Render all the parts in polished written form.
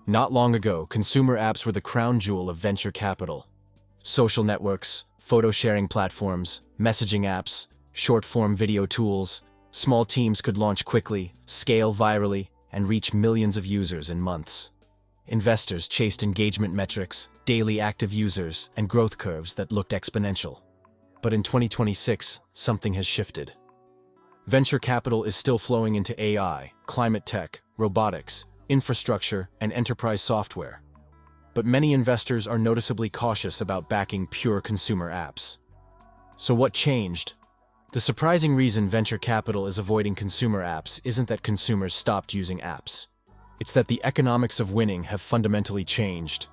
Not long ago, consumer apps were the crown jewel of venture capital. Social networks, photo-sharing platforms, messaging apps, short-form video tools, small teams could launch quickly, scale virally, and reach millions of users in months. Investors chased engagement metrics, daily active users, and growth curves that looked exponential. But in 2026, something has shifted. Venture capital is still flowing into AI, climate tech, robotics, infrastructure, and enterprise software. But many investors are noticeably cautious about backing pure consumer apps. So what changed? The surprising reason venture capital is avoiding consumer apps isn't that consumers stopped using apps. It's that the economics of winning have fundamentally changed.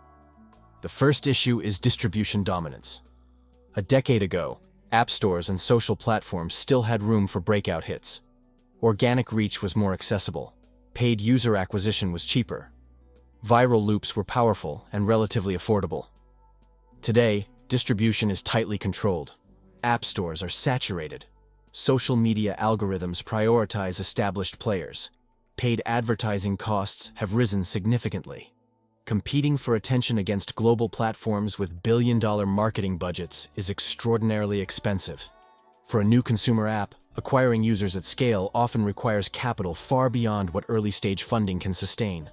The first issue is distribution dominance. A decade ago, app stores and social platforms still had room for breakout hits. Organic reach was more accessible. Paid user acquisition was cheaper. Viral loops were powerful and relatively affordable. Today, distribution is tightly controlled. App stores are saturated. Social media algorithms prioritize established players. Paid advertising costs have risen significantly. Competing for attention against global platforms with billion-dollar marketing budgets is extraordinarily expensive. For a new consumer app, acquiring users at scale often requires capital far beyond what early-stage funding can sustain.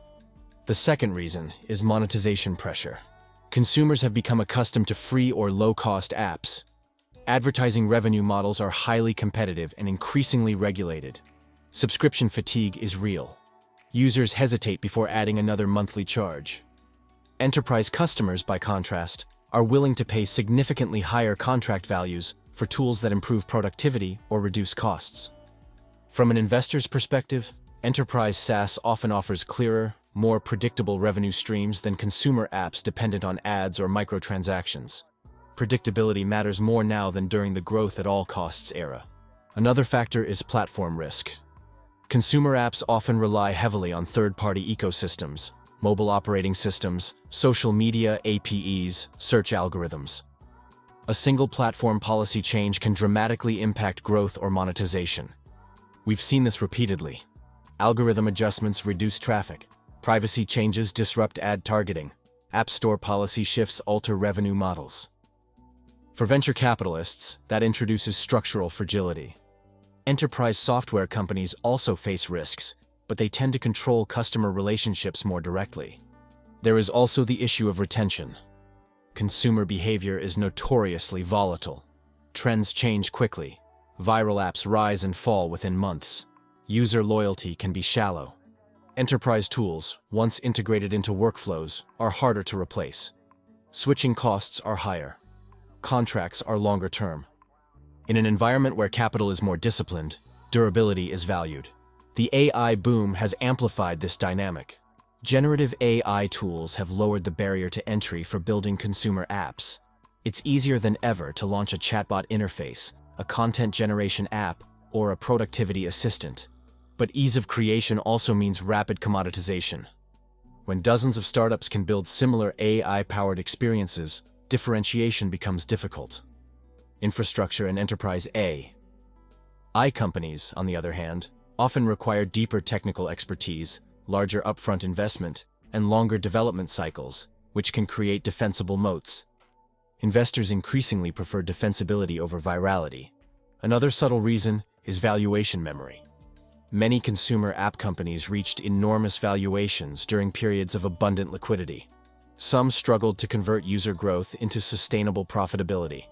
The second reason is monetization pressure. Consumers have become accustomed to free or low-cost apps. Advertising revenue models are highly competitive and increasingly regulated. Subscription fatigue is real. Users hesitate before adding another monthly charge. Enterprise customers, by contrast, are willing to pay significantly higher contract values for tools that improve productivity or reduce costs. From an investor's perspective, enterprise SaaS often offers clearer, more predictable revenue streams than consumer apps dependent on ads or microtransactions. Predictability matters more now than during the growth at all costs era. Another factor is platform risk. Consumer apps often rely heavily on third-party ecosystems, mobile operating systems, social media APIs, search algorithms. A single platform policy change can dramatically impact growth or monetization. We've seen this repeatedly. Algorithm adjustments reduce traffic. Privacy changes disrupt ad targeting. App Store policy shifts alter revenue models. For venture capitalists, that introduces structural fragility. Enterprise software companies also face risks, but they tend to control customer relationships more directly. There is also the issue of retention. Consumer behavior is notoriously volatile. Trends change quickly. Viral apps rise and fall within months. User loyalty can be shallow. Enterprise tools, once integrated into workflows, are harder to replace. Switching costs are higher. Contracts are longer term. In an environment where capital is more disciplined, durability is valued. The AI boom has amplified this dynamic. Generative AI tools have lowered the barrier to entry for building consumer apps. It's easier than ever to launch a chatbot interface, a content generation app, or a productivity assistant. But ease of creation also means rapid commoditization. When dozens of startups can build similar AI-powered experiences, differentiation becomes difficult. Infrastructure and enterprise AI companies, on the other hand, often require deeper technical expertise, larger upfront investment, and longer development cycles, which can create defensible moats. Investors increasingly prefer defensibility over virality. Another subtle reason is valuation memory. Many consumer app companies reached enormous valuations during periods of abundant liquidity. Some struggled to convert user growth into sustainable profitability.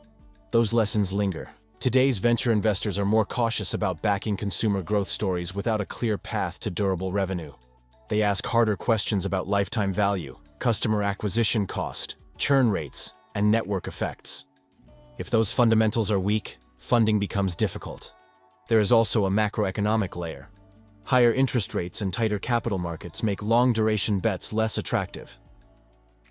Those lessons linger. Today's venture investors are more cautious about backing consumer growth stories without a clear path to durable revenue. They ask harder questions about lifetime value, customer acquisition cost, churn rates, and network effects. If those fundamentals are weak, funding becomes difficult. There is also a macroeconomic layer. Higher interest rates and tighter capital markets make long-duration bets less attractive.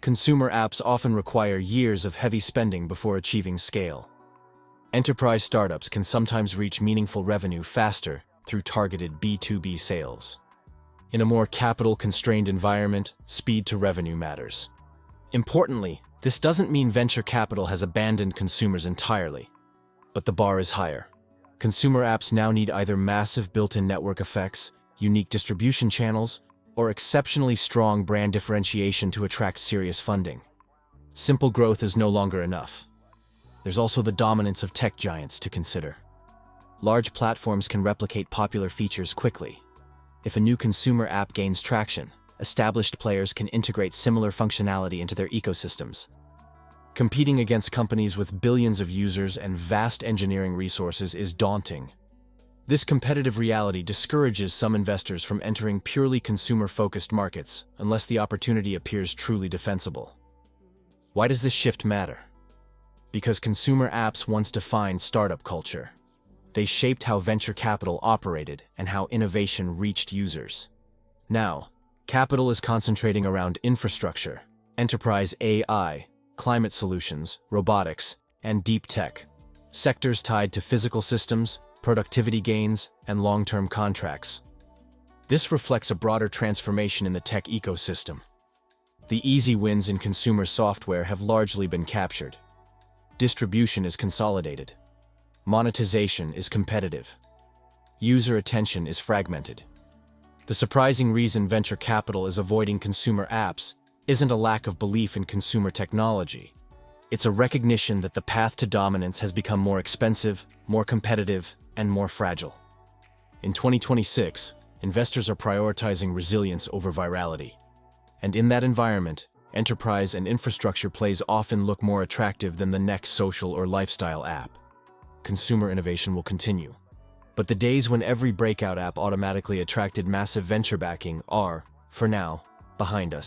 Consumer apps often require years of heavy spending before achieving scale. Enterprise startups can sometimes reach meaningful revenue faster through targeted B2B sales. In a more capital-constrained environment, speed to revenue matters. Importantly, this doesn't mean venture capital has abandoned consumers entirely, but the bar is higher. Consumer apps now need either massive built-in network effects, unique distribution channels, or exceptionally strong brand differentiation to attract serious funding. Simple growth is no longer enough. There's also the dominance of tech giants to consider. Large platforms can replicate popular features quickly. If a new consumer app gains traction, established players can integrate similar functionality into their ecosystems. Competing against companies with billions of users and vast engineering resources is daunting. This competitive reality discourages some investors from entering purely consumer-focused markets unless the opportunity appears truly defensible. Why does this shift matter? Because consumer apps once defined startup culture. They shaped how venture capital operated and how innovation reached users. Now, capital is concentrating around infrastructure, enterprise AI, climate solutions, robotics, and deep tech, sectors tied to physical systems, productivity gains, and long-term contracts. This reflects a broader transformation in the tech ecosystem. The easy wins in consumer software have largely been captured. Distribution is consolidated. Monetization is competitive. User attention is fragmented. The surprising reason venture capital is avoiding consumer apps isn't a lack of belief in consumer technology. It's a recognition that the path to dominance has become more expensive, more competitive, and more fragile. In 2026, investors are prioritizing resilience over virality. And in that environment, enterprise and infrastructure plays often look more attractive than the next social or lifestyle app. Consumer innovation will continue. But the days when every breakout app automatically attracted massive venture backing are, for now, behind us.